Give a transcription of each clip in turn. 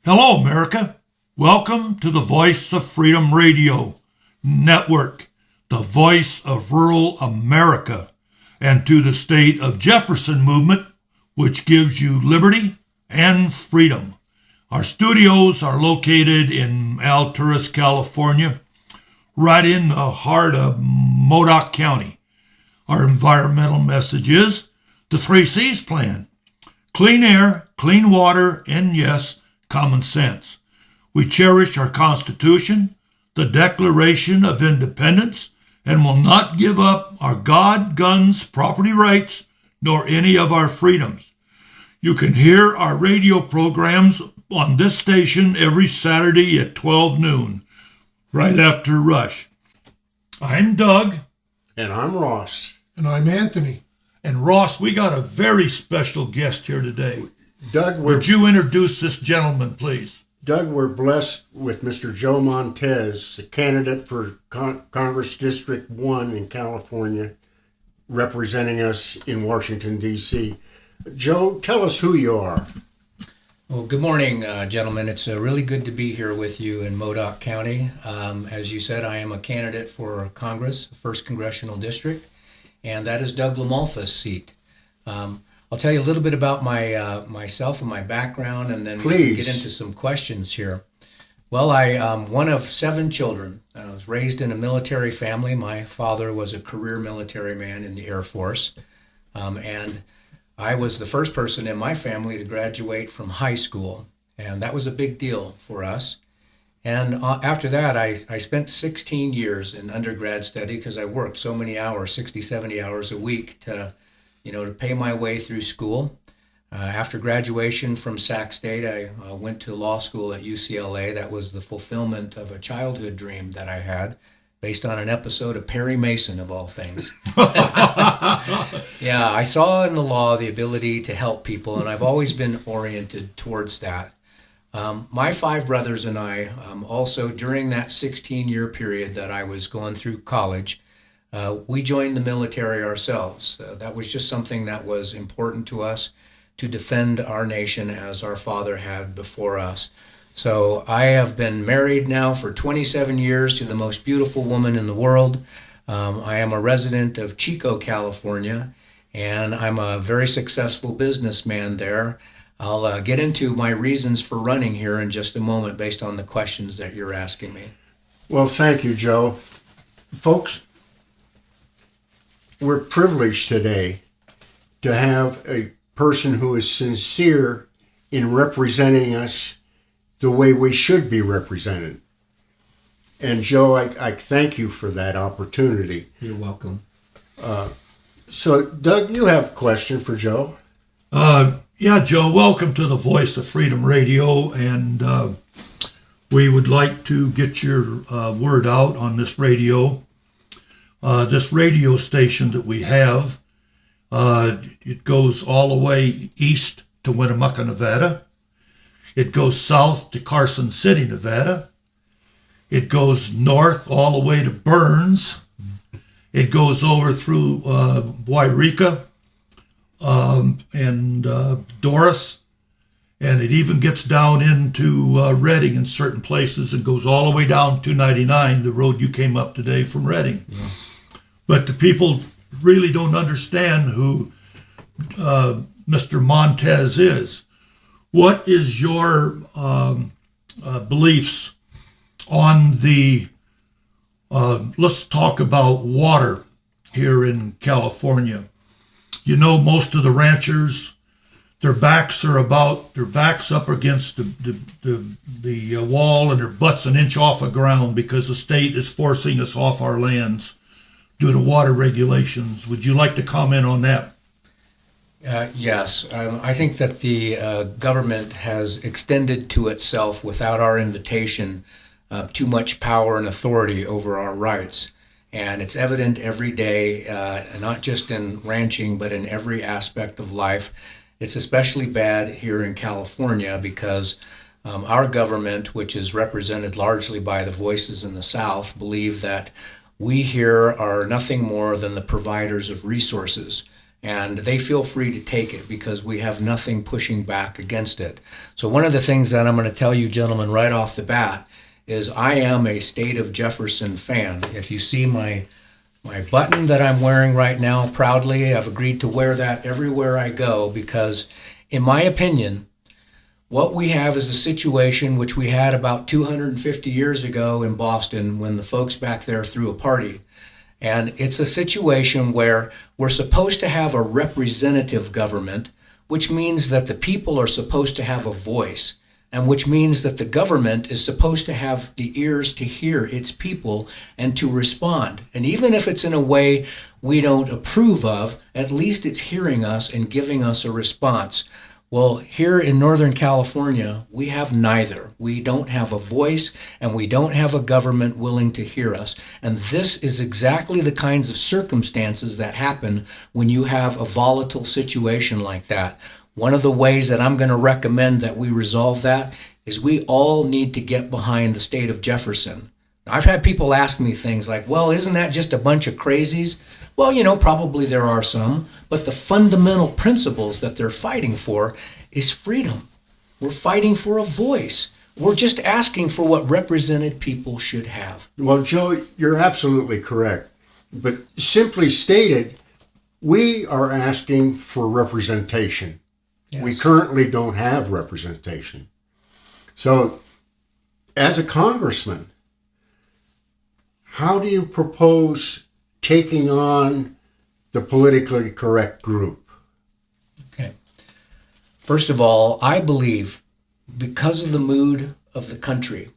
Hello, America. Welcome to the Voice of Freedom Radio Network, the voice of rural America, and to the State of Jefferson movement, which gives you liberty and freedom. Our studios are located in Alturas, California, right in the heart of Modoc County. Our environmental message is the 3C's plan: clean air, clean water, and yes, common sense. We cherish our Constitution, the Declaration of Independence, and will not give up our God, guns, property rights, nor any of our freedoms. You can hear our radio programs on this station every Saturday at 12 noon, right after Rush. I'm Doug. And I'm Ross. And I'm Anthony. And Ross, we got a very special guest here today. Doug, would you introduce this gentleman, please? Doug, we're blessed with Mr. Joe Montez, a candidate for Congress District 1 in California, representing us in Washington, D.C. Joe, tell us who you are. Well, good morning, gentlemen. It's really good to be here with you in Modoc County. As you said, I am a candidate for Congress, 1st Congressional District, and that is Doug LaMalfa's seat. I'll tell you a little bit about myself and my background, and then we can get into some questions here. Well, I'm one of 7 children. I was raised in a military family. My father was a career military man in the Air Force, and I was the first person in my family to graduate from high school, and that was a big deal for us. And after that, I spent 16 years in undergrad study because I worked so many hours, 60, 70 hours a week to pay my way through school. After graduation from Sac State, I went to law school at UCLA. That was the fulfillment of a childhood dream that I had, based on an episode of Perry Mason, of all things. Yeah, I saw in the law the ability to help people, and I've always been oriented towards that. My 5 brothers and I, also during that 16-year period that I was going through college, we joined the military ourselves. That was just something that was important to us, to defend our nation as our father had before us. So I have been married now for 27 years to the most beautiful woman in the world. I am a resident of Chico, California, and I'm a very successful businessman there. I'll get into my reasons for running here in just a moment based on the questions that you're asking me. Well, thank you, Joe. Folks, we're privileged today to have a person who is sincere in representing us the way we should be represented. And Joe, I thank you for that opportunity. You're welcome. So, Doug, you have a question for Joe? Yeah, Joe, welcome to the Voice of Freedom Radio, and we would like to get your word out on this radio. This radio station that we have, it goes all the way east to Winnemucca, Nevada. It goes south to Carson City, Nevada. It goes north all the way to Burns. It goes over through Wairika and Doris, and it even gets down into Redding in certain places and goes all the way down to 99, the road you came up today from Redding. Yeah. But the people really don't understand who Mr. Montez is. What is your beliefs on the, let's talk about water here in California. You know, most of the ranchers, their backs up against the wall, and their butts an inch off the ground because the state is forcing us off our lands due to water regulations. Would you like to comment on that? Yes. I think that the government has extended to itself, without our invitation, too much power and authority over our rights. And it's evident every day, not just in ranching, but in every aspect of life. It's especially bad here in California because our government, which is represented largely by the voices in the South, believe that we here are nothing more than the providers of resources. and they feel free to take it because we have nothing pushing back against it. So one of the things that I'm going to tell you gentlemen right off the bat is I am a State of Jefferson fan. If you see my button that I'm wearing right now, proudly, I've agreed to wear that everywhere I go because, in my opinion, what we have is a situation which we had about 250 years ago in Boston when the folks back there threw a party. And it's a situation where we're supposed to have a representative government, which means that the people are supposed to have a voice, and which means that the government is supposed to have the ears to hear its people and to respond. And even if it's in a way we don't approve of, at least it's hearing us and giving us a response. Well, here in Northern California, we have neither. We don't have a voice, and we don't have a government willing to hear us. And this is exactly the kinds of circumstances that happen when you have a volatile situation like that. One of the ways that I'm going to recommend that we resolve that is we all need to get behind the State of Jefferson. I've had people ask me things like, well, isn't that just a bunch of crazies? Well, probably there are some, but the fundamental principles that they're fighting for is freedom. We're fighting for a voice. We're just asking for what represented people should have. Well, Joe, you're absolutely correct. But simply stated, we are asking for representation. Yes. We currently don't have representation. So, as a congressman, how do you propose taking on the politically correct group? Okay. First of all, I believe because of the mood of the country,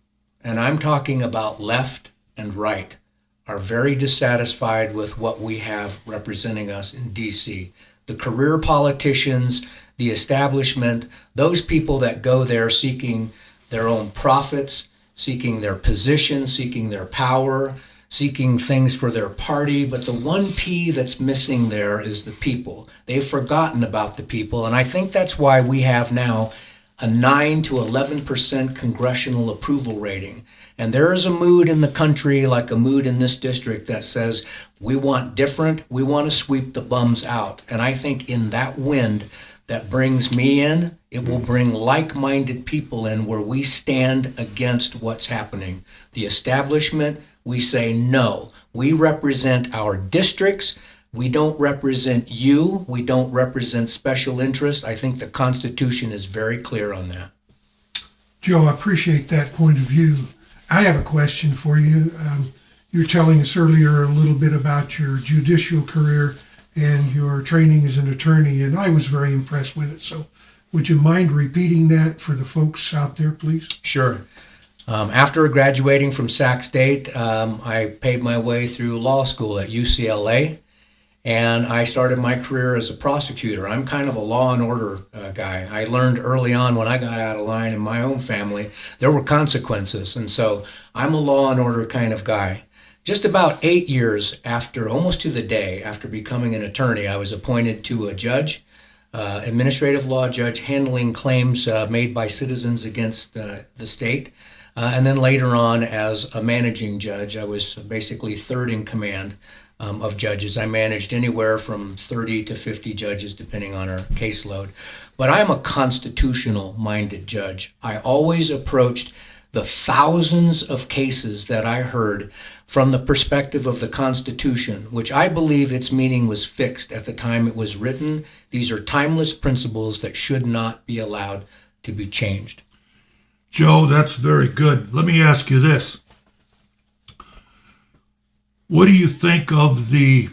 and I'm talking about left and right, are very dissatisfied with what we have representing us in D.C. The career politicians, the establishment, those people that go there seeking their own profits, seeking their position, seeking their power, seeking things for their party. But the one P that's missing there is the people. They've forgotten about the people. And I think that's why we have now a 9 to 11% congressional approval rating. And there is a mood in the country, like a mood in this district, that says we want different, we want to sweep the bums out. And I think in that wind that brings me in, it will bring like-minded people in where we stand against what's happening. The establishment, we say no. We represent our districts. We don't represent you. We don't represent special interests. I think the Constitution is very clear on that. Joe, I appreciate that point of view. I have a question for you. You were telling us earlier a little bit about your judicial career and your training as an attorney, and I was very impressed with it. So would you mind repeating that for the folks out there, please? Sure. After graduating from Sac State, I paid my way through law school at UCLA, and I started my career as a prosecutor. I'm kind of a law and order guy. I learned early on when I got out of line in my own family, there were consequences, and so I'm a law and order kind of guy. Just about 8 years after, almost to the day after becoming an attorney, I was appointed to a judge, administrative law judge, handling claims made by citizens against the state. And then later on, as a managing judge, I was basically third in command of judges. I managed anywhere from 30 to 50 judges, depending on our caseload. But I'm a constitutional-minded judge. I always approached the thousands of cases that I heard from the perspective of the Constitution, which I believe its meaning was fixed at the time it was written. These are timeless principles that should not be allowed to be changed. Joe, that's very good. Let me ask you this. What do you think of the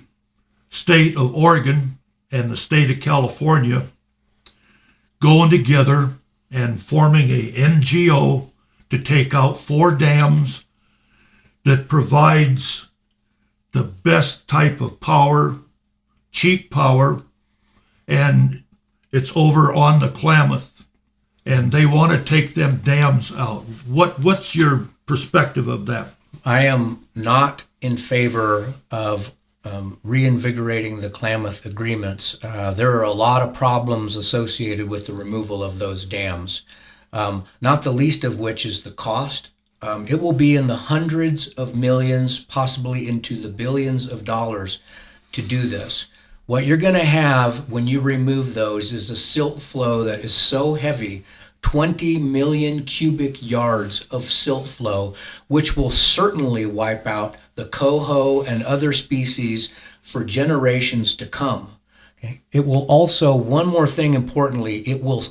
state of Oregon and the state of California going together and forming a NGO to take out 4 dams that provides the best type of power, cheap power, and it's over on the Klamath, and they want to take them dams out. What's your perspective of that? I am not in favor of reinvigorating the Klamath agreements. There are a lot of problems associated with the removal of those dams, not the least of which is the cost. It will be in the hundreds of millions, possibly into the billions of dollars to do this. What you're going to have when you remove those is a silt flow that is so heavy, 20 million cubic yards of silt flow, which will certainly wipe out the coho and other species for generations to come. Okay. It will also, one more thing importantly, it will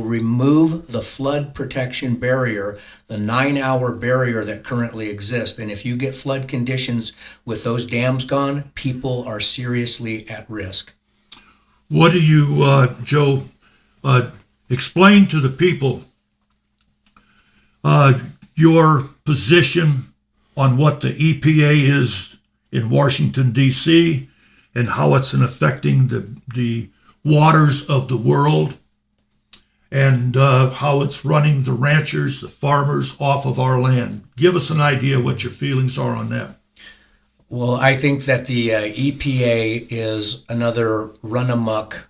remove the flood protection barrier, the 9-hour barrier that currently exists. And if you get flood conditions with those dams gone, people are seriously at risk. What do you, Joe, explain to the people your position on what the EPA is in Washington, D.C., and how it's affecting the waters of the world, and how it's running the ranchers, the farmers off of our land. Give us an idea what your feelings are on that. Well, I think that the EPA is another run-amok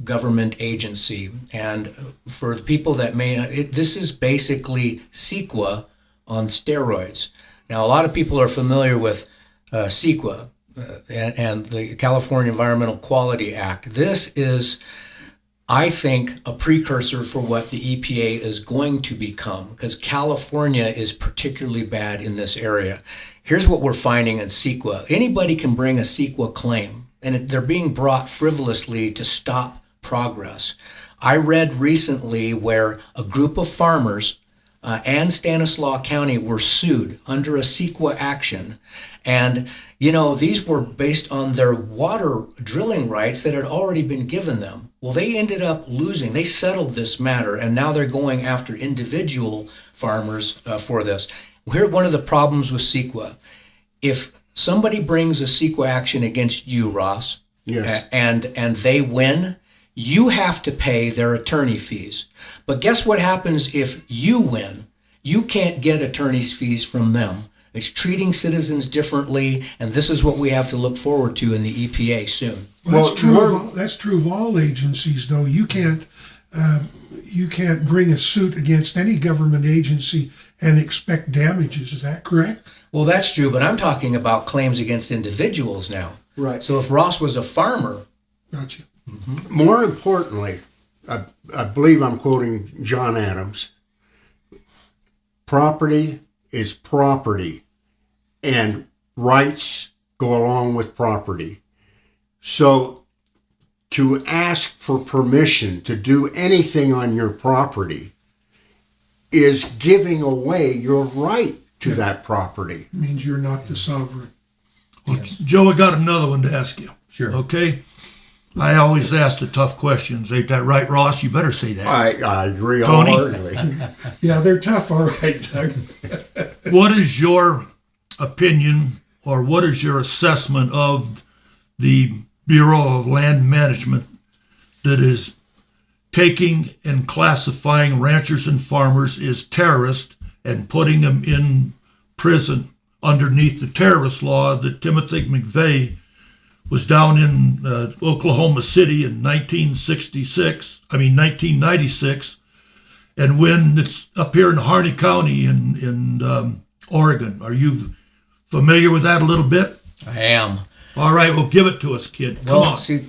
government agency. And for the people that may not, this is basically CEQA on steroids. Now, a lot of people are familiar with CEQA and the California Environmental Quality Act. This is, I think, a precursor for what the EPA is going to become, because California is particularly bad in this area. Here's what we're finding in CEQA. Anybody can bring a CEQA claim, and they're being brought frivolously to stop progress. I read recently where a group of farmers and Stanislaus County were sued under a CEQA action. And, you know, these were based on their water drilling rights that had already been given them. Well, they ended up losing. They settled this matter, and now they're going after individual farmers for this. Here's one of the problems with CEQA. If somebody brings a CEQA action against you, Ross, Yes. and they win, you have to pay their attorney fees. But guess what happens if you win? You can't get attorney's fees from them. It's treating citizens differently, and this is what we have to look forward to in the EPA soon. Well, Well, that's true of all agencies, though. You can't bring a suit against any government agency and expect damages. Is that correct? Well, that's true, but I'm talking about claims against individuals now. Right. So if Ross was a farmer, Gotcha. More importantly, I believe I'm quoting John Adams. Property is property, and rights go along with property. So to ask for permission to do anything on your property is giving away your right to that property. It means you're not the sovereign. Well, Joe, I got another one to ask you. Sure. Okay? I always ask the tough questions. Ain't that right, Ross? You better say that. I agree Tony? wholeheartedly. Yeah, they're tough, all right, Doug. What is your opinion, or what is your assessment of the Bureau of Land Management that is taking and classifying ranchers and farmers as terrorists and putting them in prison underneath the terrorist law that Timothy McVeigh was down in Oklahoma City in 1996, and when it's up here in Harney County in Oregon. Are you familiar with that a little bit? I am. All right, well, give it to us, kid. Come Well, on. see,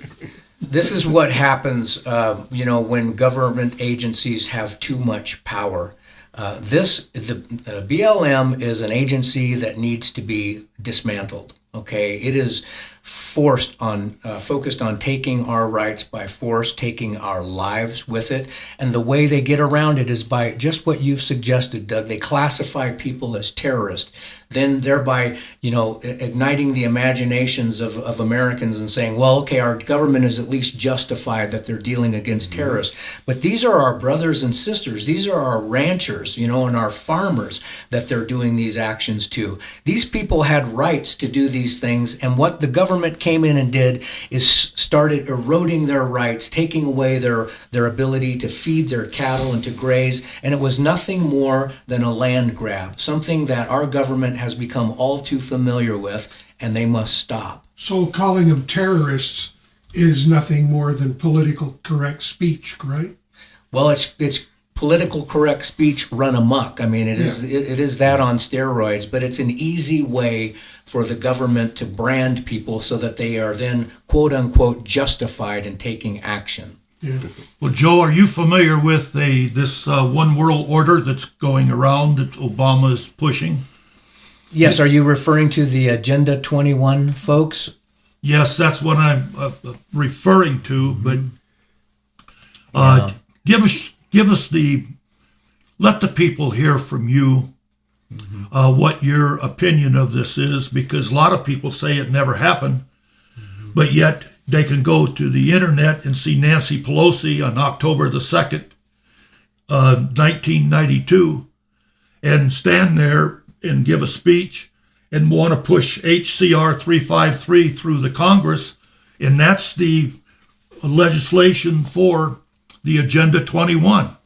this is what happens, when government agencies have too much power. The BLM is an agency that needs to be dismantled. Okay, it is focused on taking our rights by force, taking our lives with it, and the way they get around it is by just what you've suggested, Doug. They classify people as terrorists, then thereby, igniting the imaginations of Americans and saying, well, okay, our government is at least justified that they're dealing against terrorists. But these are our brothers and sisters. These are our ranchers, and our farmers that they're doing these actions to. These people had rights to do these things, and what the government came in and did is started eroding their rights, taking away their ability to feed their cattle and to graze, and it was nothing more than a land grab, something that our government has become all too familiar with, and they must stop. So calling them terrorists is nothing more than political correct speech, right? Well, it's political correct speech run amok. I mean, it is that on steroids, but it's an easy way for the government to brand people so that they are then, quote unquote, justified in taking action. Yeah. Well, Joe, are you familiar with this one world order that's going around that Obama is pushing? Yes, are you referring to the Agenda 21 folks? Yes, that's what I'm referring to. But let the people hear from you what your opinion of this is, because a lot of people say it never happened, but yet they can go to the internet and see Nancy Pelosi on October the 2nd, 1992, and stand there and give a speech and want to push HCR 353 through the Congress, and that's the legislation for the Agenda 21.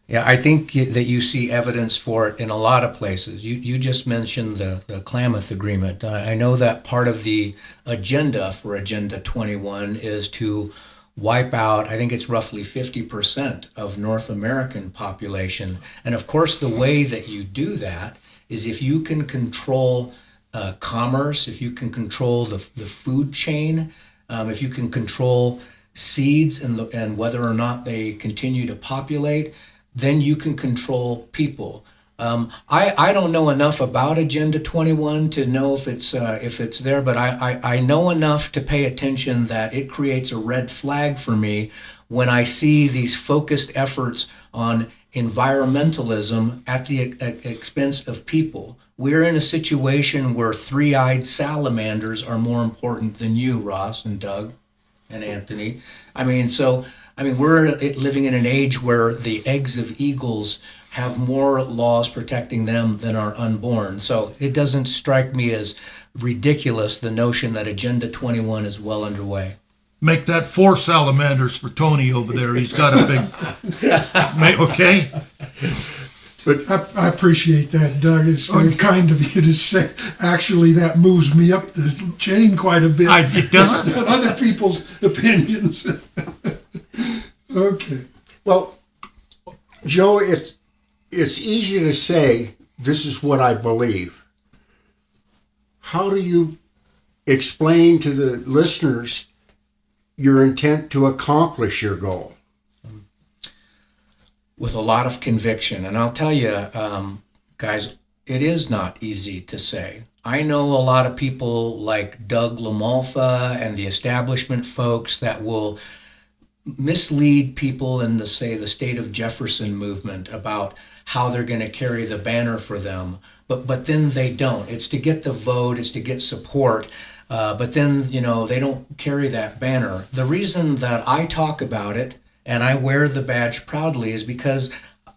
Yeah, I think that you see evidence for it in a lot of places. You just mentioned the Klamath Agreement. I know that part of the agenda for Agenda 21 is to wipe out, I think it's roughly 50% of North American population. And of course, the way that you do that is if you can control commerce, if you can control the food chain, if you can control seeds and whether or not they continue to populate, then you can control people. I don't know enough about Agenda 21 to know if it's there, but I know enough to pay attention that it creates a red flag for me when I see these focused efforts on environmentalism at the expense of people. We're in a situation where three-eyed salamanders are more important than you, Ross and Doug and Anthony. We're living in an age where the eggs of eagles have more laws protecting them than our unborn. So it doesn't strike me as ridiculous, the notion that Agenda 21 is well underway. Make that 4 salamanders for Tony over there. He's got a big... Okay? But I appreciate that, Doug. It's very kind of you to say. Actually, that moves me up the chain quite a bit. It does. On other people's opinions. Okay. Well, Joe, it's easy to say, this is what I believe. How do you explain to the listeners your intent to accomplish your goal? With a lot of conviction. And I'll tell you, guys, it is not easy to say. I know a lot of people like Doug LaMalfa and the establishment folks that will mislead people in the state of Jefferson movement about how they're going to carry the banner for them, but then they don't. It's to get the vote, it's to get support, but then they don't carry that banner. The reason that I talk about it and I wear the badge proudly is because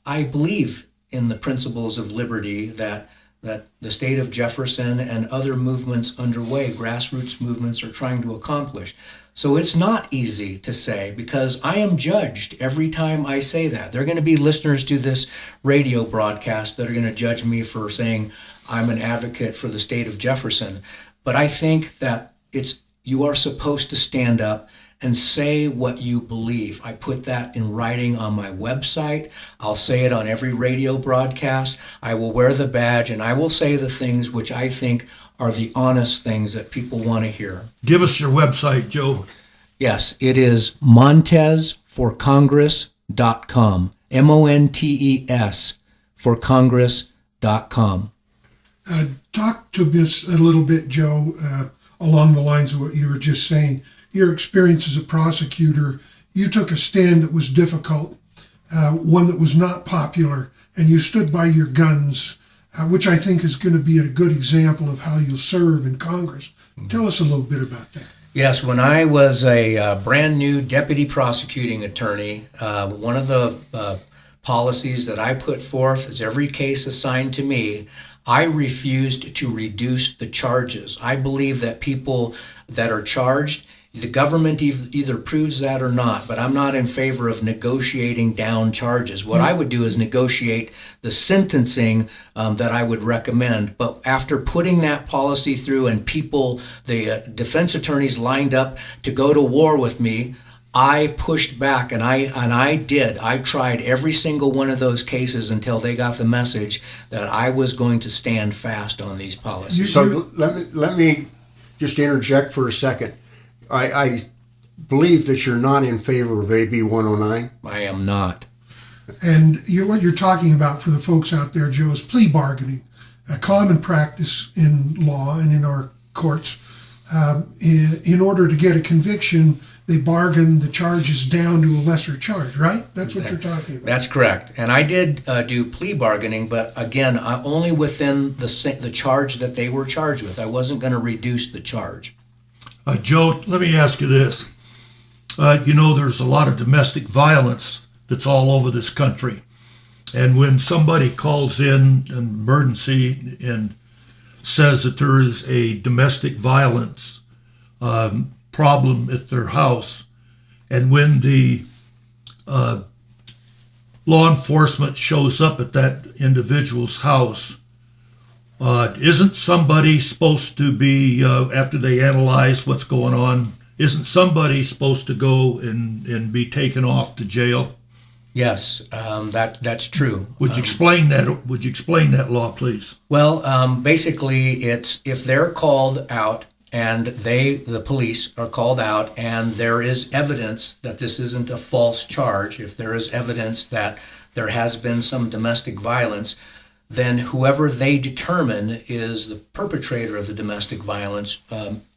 I believe in the principles of liberty that the state of Jefferson and other movements underway, grassroots movements, are trying to accomplish. So it's not easy to say, because I am judged every time I say that. There are going to be listeners to this radio broadcast that are going to judge me for saying I'm an advocate for the state of Jefferson. But I think that you are supposed to stand up and say what you believe. I put that in writing on my website. I'll say it on every radio broadcast. I will wear the badge and I will say the things which I think are the honest things that people want to hear. Give us your website, Joe. Yes, it is montesforcongress.com. MONTES for Congress.com. Talk to us a little bit, Joe, along the lines of what you were just saying. Your experience as a prosecutor, you took a stand that was difficult, one that was not popular, and you stood by your guns, which I think is going to be a good example of how you'll serve in Congress. Tell us a little bit about that. Yes, when I was a brand new deputy prosecuting attorney, one of the policies that I put forth is every case assigned to me, I refused to reduce the charges. I believe that people that are charged, the government either proves that or not, but I'm not in favor of negotiating down charges. What I would do is negotiate the sentencing that I would recommend. But after putting that policy through and the defense attorneys lined up to go to war with me, I pushed back, and I tried every single one of those cases until they got the message that I was going to stand fast on these policies. So let me just interject for a second. I believe that you're not in favor of AB 109. I am not. And what you're talking about for the folks out there, Joe, is plea bargaining, a common practice in law and in our courts. In order to get a conviction, they bargain the charges down to a lesser charge, right? That's what you're talking about. That's correct. And I did do plea bargaining, but again, only within the charge that they were charged with. I wasn't going to reduce the charge. Joe, let me ask you this. There's a lot of domestic violence that's all over this country. And when somebody calls in an emergency and says that there is a domestic violence problem at their house, and when the law enforcement shows up at that individual's house, isn't somebody supposed to be, after they analyze what's going on, isn't somebody supposed to go and be taken off to jail? Yes, that's true. Would you explain that? Would you explain that law, please? Well, basically, it's if they're called out and the police are called out, and there is evidence that this isn't a false charge, if there is evidence that there has been some domestic violence, then whoever they determine is the perpetrator of the domestic violence,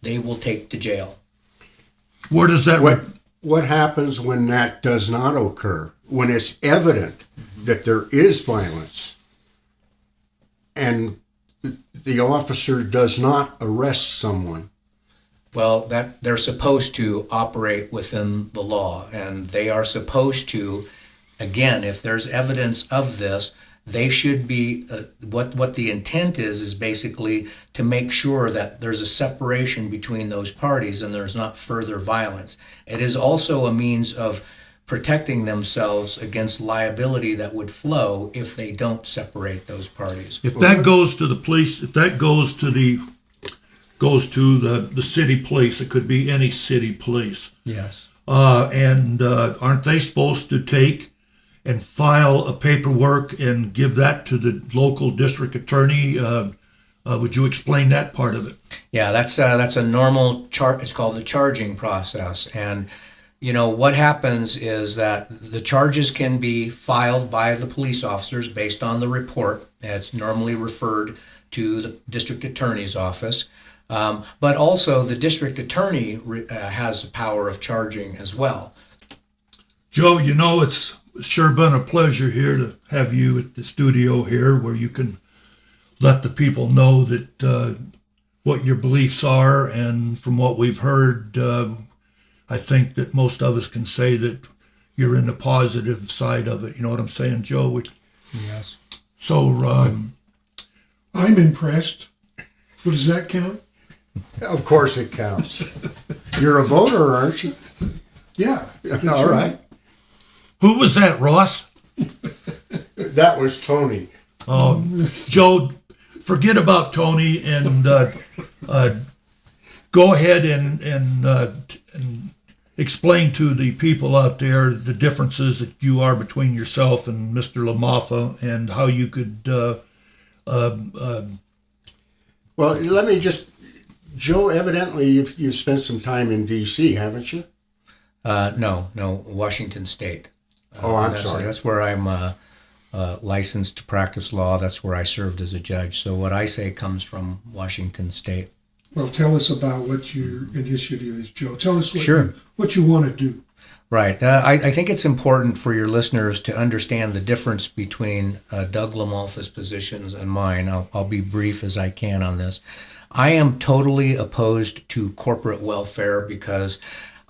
they will take to jail. Where does that? What happens when that does not occur? When it's evident that there is violence and the officer does not arrest someone? Well, that they're supposed to operate within the law, and they are supposed to, again, if there's evidence of this, they should be, what the intent is basically to make sure that there's a separation between those parties and there's not further violence. It is also a means of protecting themselves against liability that would flow if they don't separate those parties. If that goes to the police, if that goes to the city police, it could be any city police. Yes. And aren't they supposed to take and file a paperwork and give that to the local district attorney? Would you explain that part of it? Yeah, that's a normal chart. It's called the charging process. And what happens is that the charges can be filed by the police officers based on the report. It's normally referred to the district attorney's office. But also the district attorney has the power of charging as well. Joe, it's sure been a pleasure here to have you at the studio here, where you can let the people know that what your beliefs are. And from what we've heard, I think that most of us can say that you're in the positive side of it. You know what I'm saying, Joe? Yes. So I'm impressed. Well, does that count? Of course it counts. You're a voter, aren't you? Yeah. All right. who was that, Ross? That was Tony. Oh, Joe, forget about Tony and go ahead and explain to the people out there the differences that you are between yourself and Mr. LaMaffa and how you could. Well, let me just, Joe, evidently you've spent some time in D.C., haven't you? No, Washington State. I'm sorry. That's where I'm licensed to practice law. That's where I served as a judge. So what I say comes from Washington State. Well, tell us about what your initiative is, Joe. Tell us Sure. what you want to do. Right. I think it's important for your listeners to understand the difference between Doug LaMalfa's positions and mine. I'll be brief as I can on this. I am totally opposed to corporate welfare because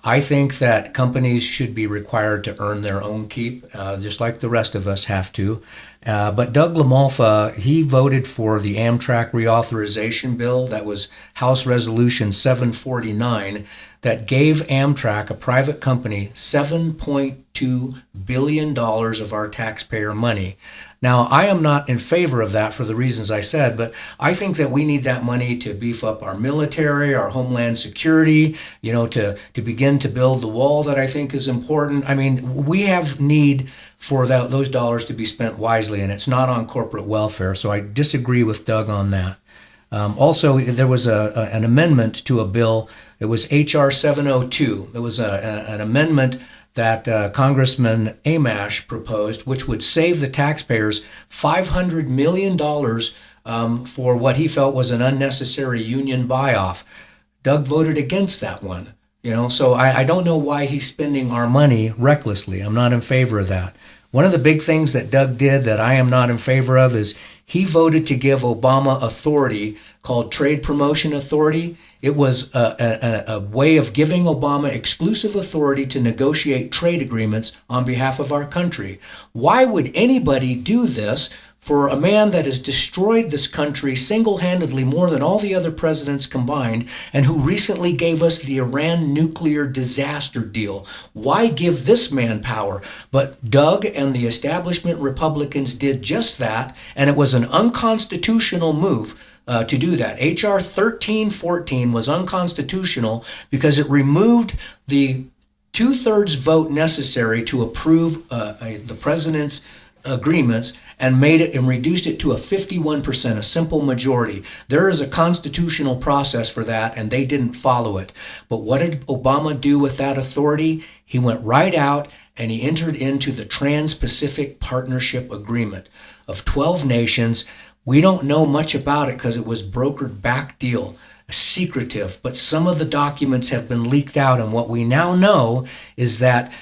I think that companies should be required to earn their own keep, just like the rest of us have to. But Doug LaMalfa, he voted for the Amtrak reauthorization bill. That was House Resolution 749 that gave Amtrak, a private company, $7.2 $1.2 billion of our taxpayer money. Now, I am not in favor of that for the reasons I said, but I think that we need that money to beef up our military, our homeland security, to begin to build the wall that I think is important. I mean, we have need for those dollars to be spent wisely, and it's not on corporate welfare. So I disagree with Doug on that. Also, there was an amendment to a bill. It was H.R. 702. It was an amendment that Congressman Amash proposed, which would save the taxpayers $500 million for what he felt was an unnecessary union buy-off. Doug voted against that one. So I don't know why he's spending our money recklessly. I'm not in favor of that. One of the big things that Doug did that I am not in favor of is he voted to give Obama authority called Trade Promotion Authority. It was a way of giving Obama exclusive authority to negotiate trade agreements on behalf of our country. Why would anybody do this for a man that has destroyed this country single-handedly more than all the other presidents combined, and who recently gave us the Iran nuclear disaster deal? Why give this man power? But Doug and the establishment Republicans did just that, and it was an unconstitutional move to do that. H.R. 1314 was unconstitutional because it removed the two-thirds vote necessary to approve the president's agreements and reduced it to a 51%, a simple majority. There is a constitutional process for that, and they didn't follow it. But what did Obama do with that authority? He went right out and he entered into the Trans-Pacific Partnership Agreement of 12 nations. We don't know much about it because it was brokered back deal, secretive, but some of the documents have been leaked out, and what we now know is that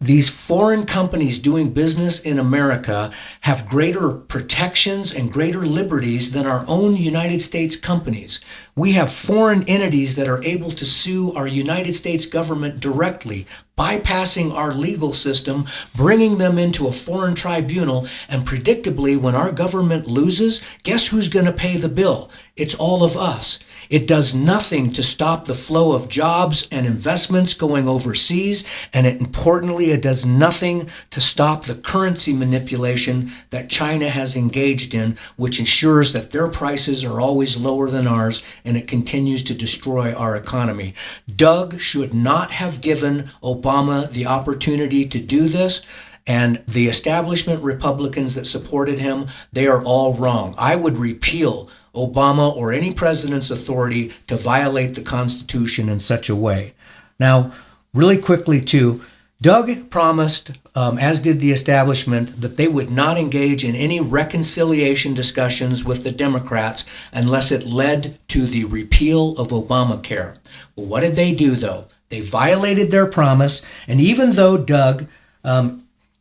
these foreign companies doing business in America have greater protections and greater liberties than our own United States companies. We have foreign entities that are able to sue our United States government directly, bypassing our legal system, bringing them into a foreign tribunal, and predictably, when our government loses, guess who's going to pay the bill? It's all of us. It does nothing to stop the flow of jobs and investments going overseas, and importantly, it does nothing to stop the currency manipulation that China has engaged in, which ensures that their prices are always lower than ours, and it continues to destroy our economy. Doug should not have given Obama the opportunity to do this. And the establishment Republicans that supported him, they are all wrong. I would repeal Obama or any president's authority to violate the Constitution in such a way. Now, really quickly too, Doug promised, as did the establishment, that they would not engage in any reconciliation discussions with the Democrats unless it led to the repeal of Obamacare. Well, what did they do though? They violated their promise, and even though Doug,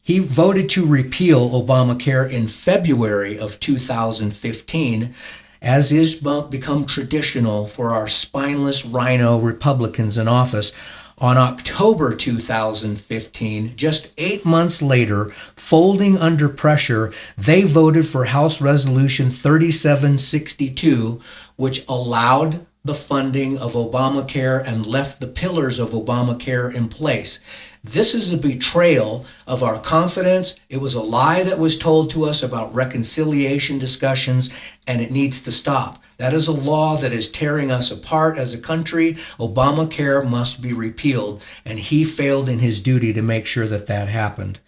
he voted to repeal Obamacare in February of 2015, as is become traditional for our spineless rhino Republicans in office. On October 2015, just 8 months later, folding under pressure, they voted for House Resolution 3762, which allowed the funding of Obamacare and left the pillars of Obamacare in place. This is a betrayal of our confidence. It was a lie that was told to us about reconciliation discussions, and it needs to stop. That is a law that is tearing us apart as a country. Obamacare must be repealed, and he failed in his duty to make sure that that happened.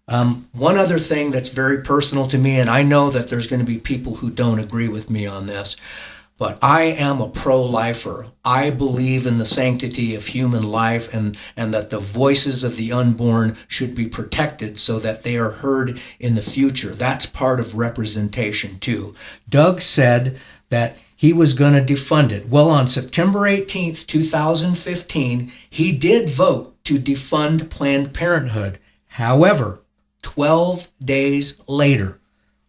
One other thing that's very personal to me, and I know that there's going to be people who don't agree with me on this, but I am a pro-lifer. I believe in the sanctity of human life and that the voices of the unborn should be protected so that they are heard in the future. That's part of representation too. Doug said that he was going to defund it. Well, on September 18th, 2015, he did vote to defund Planned Parenthood. However, 12 days later,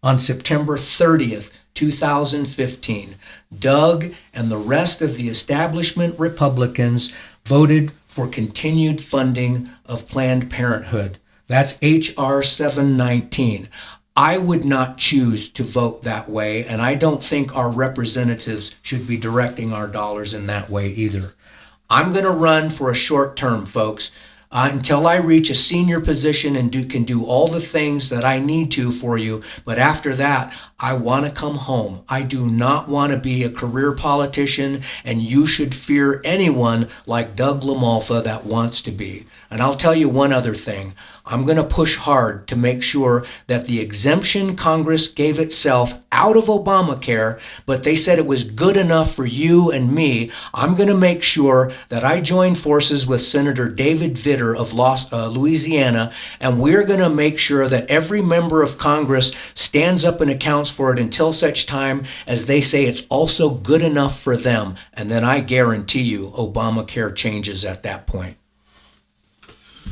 on September 30th, 2015, Doug and the rest of the establishment Republicans voted for continued funding of Planned Parenthood. That's H.R. 719. I would not choose to vote that way, and I don't think our representatives should be directing our dollars in that way either. I'm going to run for a short term, folks. until I reach a senior position and can do all the things that I need to for you. But after that, I want to come home. I do not want to be a career politician, and you should fear anyone like Doug LaMalfa that wants to be. And I'll tell you one other thing. I'm going to push hard to make sure that the exemption Congress gave itself out of Obamacare, but they said it was good enough for you and me, I'm going to make sure that I join forces with Senator David Vitter of Louisiana, and we're going to make sure that every member of Congress stands up and accounts for it until such time as they say it's also good enough for them. And then I guarantee you Obamacare changes at that point.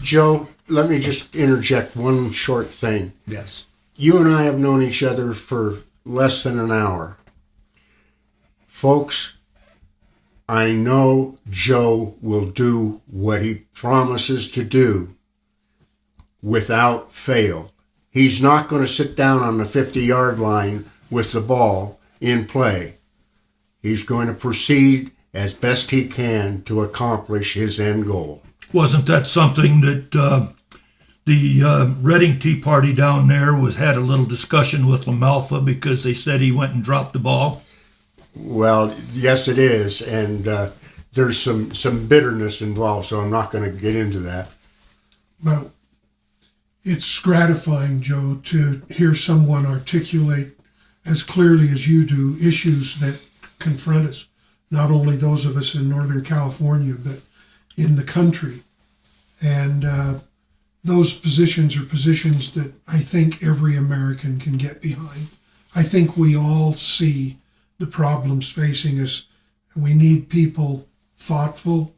Joe, let me just interject one short thing. Yes. You and I have known each other for less than an hour. Folks, I know Joe will do what he promises to do without fail. He's not going to sit down on the 50-yard line with the ball in play. He's going to proceed as best he can to accomplish his end goal. Wasn't that something that the Reading Tea Party down there had a little discussion with LaMalfa because they said he went and dropped the ball? Well, yes, it is, and there's some bitterness involved, so I'm not going to get into that. Well, it's gratifying, Joe, to hear someone articulate as clearly as you do issues that confront us, not only those of us in Northern California, but in the country. And those positions are positions that I think every American can get behind. I think we all see the problems facing us. We need people thoughtful,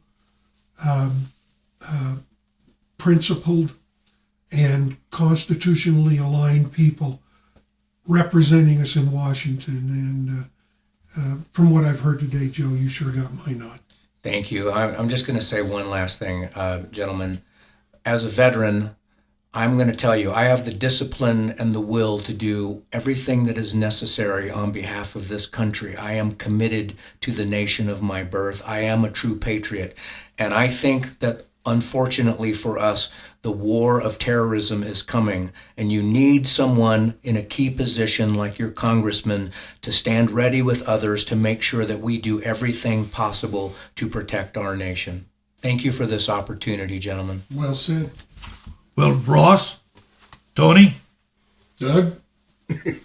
principled, and constitutionally aligned people representing us in Washington. And from what I've heard today, Joe, you sure got my nod. Thank you. I'm just going to say one last thing, gentlemen. As a veteran, I'm going to tell you, I have the discipline and the will to do everything that is necessary on behalf of this country. I am committed to the nation of my birth. I am a true patriot. And I think that, unfortunately for us, the war of terrorism is coming, and you need someone in a key position like your congressman to stand ready with others to make sure that we do everything possible to protect our nation. Thank you for this opportunity, gentlemen. Well said. Well, Ross, Tony, Doug? you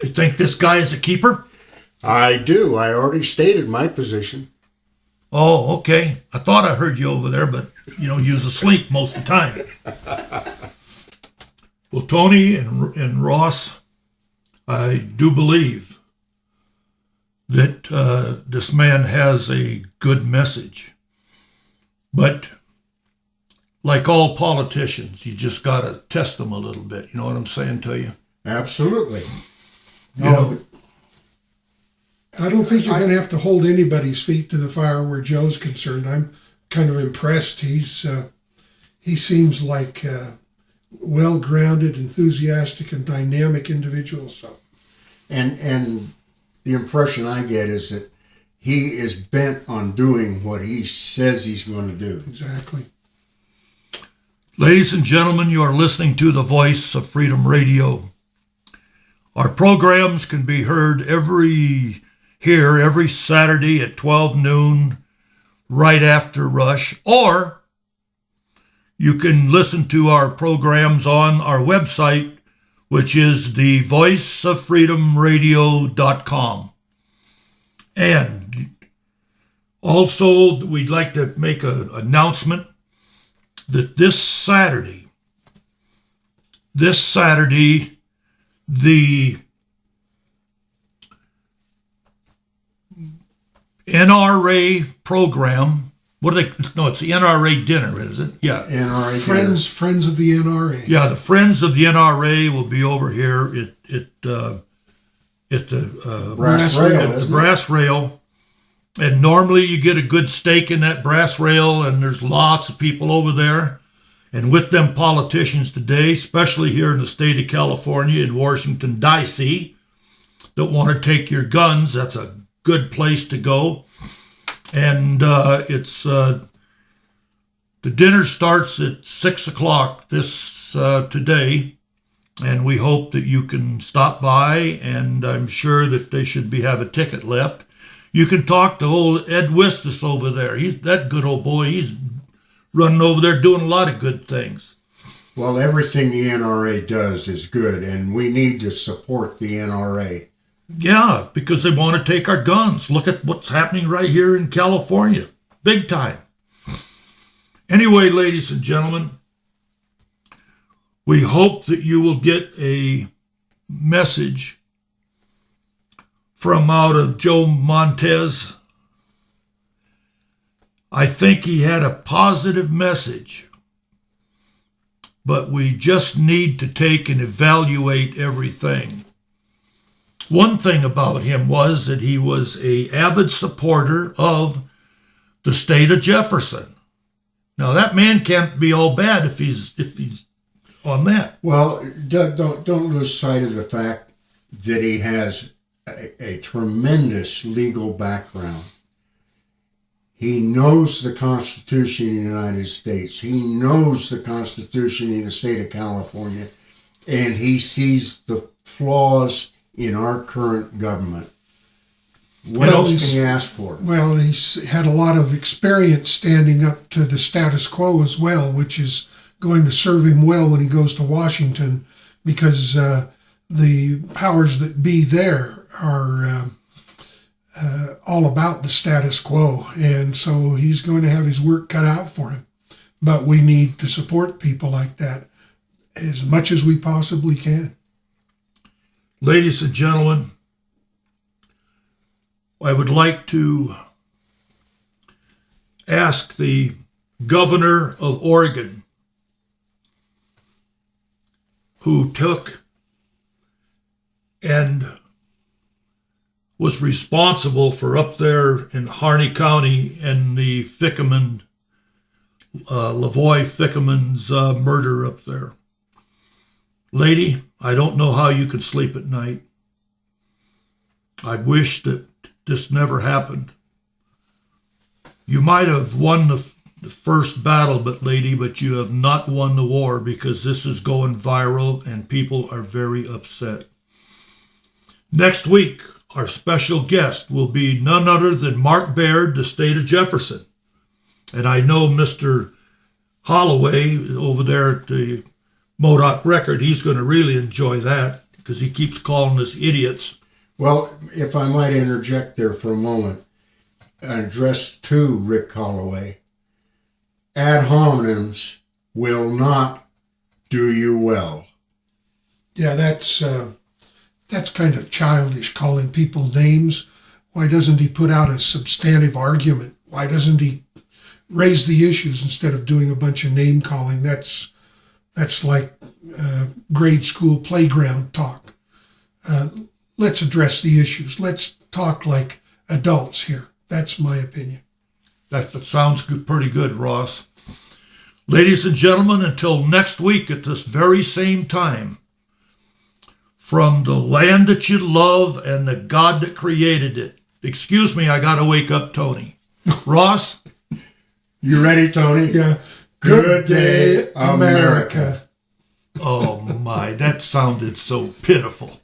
think this guy is a keeper? I do. I already stated my position. Oh, okay. I thought I heard you over there, but, you was asleep most of the time. Well, Tony and Ross, I do believe that this man has a good message. But like all politicians, you just got to test them a little bit. You know what I'm saying to you? Absolutely. You know, I don't think you're going to have to hold anybody's feet to the fire where Joe's concerned. I'm kind of impressed. He seems like a well-grounded, enthusiastic, and dynamic individual. So, And the impression I get is that he is bent on doing what he says he's going to do. exactly. ladies and gentlemen, you are listening to the Voice of Freedom Radio. Our programs can be heard every Saturday at 12 noon, right after rush, or you can listen to our programs on our website, which is thevoiceoffreedomradio.com. And also, we'd like to make an announcement that this Saturday, the NRA program, it's the NRA dinner, is it? Yeah. NRA Friends of the NRA. Yeah, the Friends of the NRA will be over here at the Brass Rail, at the isn't it? Brass Rail. And normally you get a good steak in that Brass Rail, and there's lots of people over there. And with them politicians today, especially here in the state of California, in Washington, D.C., that want to take your guns, that's a good place to go. And it's The dinner starts at 6 o'clock today, and we hope that you can stop by, and I'm sure that they should have a ticket left. You can talk to old Ed Wistus over there. He's that good old boy. He's running over there doing a lot of good things. Well, everything the NRA does is good, and we need to support the NRA. Yeah, because they want to take our guns. Look at what's happening right here in California. Big time. Anyway, ladies and gentlemen, we hope that you will get a message from out of Joe Montez. I think he had a positive message, but we just need to take and evaluate everything. One thing about him was that he was an avid supporter of the state of Jefferson. Now that man can't be all bad if he's on that. Well, Doug, don't lose sight of the fact that he has a tremendous legal background. He knows the Constitution of the United States. He knows the Constitution in the state of California, and he sees the flaws in our current government. What else can you ask for? Well, he's had a lot of experience standing up to the status quo as well, which is going to serve him well when he goes to Washington, because the powers that be there are all about the status quo, and so he's going to have his work cut out for him. But we need to support people like that as much as we possibly can. Ladies and gentlemen, I would like to ask the governor of Oregon, who took and was responsible for up there in Harney County and the Fickerman, Lavoy Fickerman's murder up there. Lady, I don't know how you could sleep at night. I wish that this never happened. You might have won the first battle, but you have not won the war, because this is going viral and people are very upset. Next week, our special guest will be none other than Mark Baird, the state of Jefferson. And I know Mr. Holloway over there at the Modoc Record, he's going to really enjoy that, because he keeps calling us idiots. Well, if I might interject there for a moment, addressed to Rick Holloway, ad hominems will not do you well. Yeah, that's kind of childish, calling people names. Why doesn't he put out a substantive argument? Why doesn't he raise the issues instead of doing a bunch of name calling? That's like grade school playground talk. Let's address the issues. Let's talk like adults here. That's my opinion. That sounds pretty good, Ross. Ladies and gentlemen, until next week at this very same time, from the land that you love and the God that created it. Excuse me, I got to wake up Tony. Ross? You ready, Tony? Yeah. Good day, America. Oh my, that sounded so pitiful.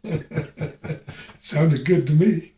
Sounded good to me.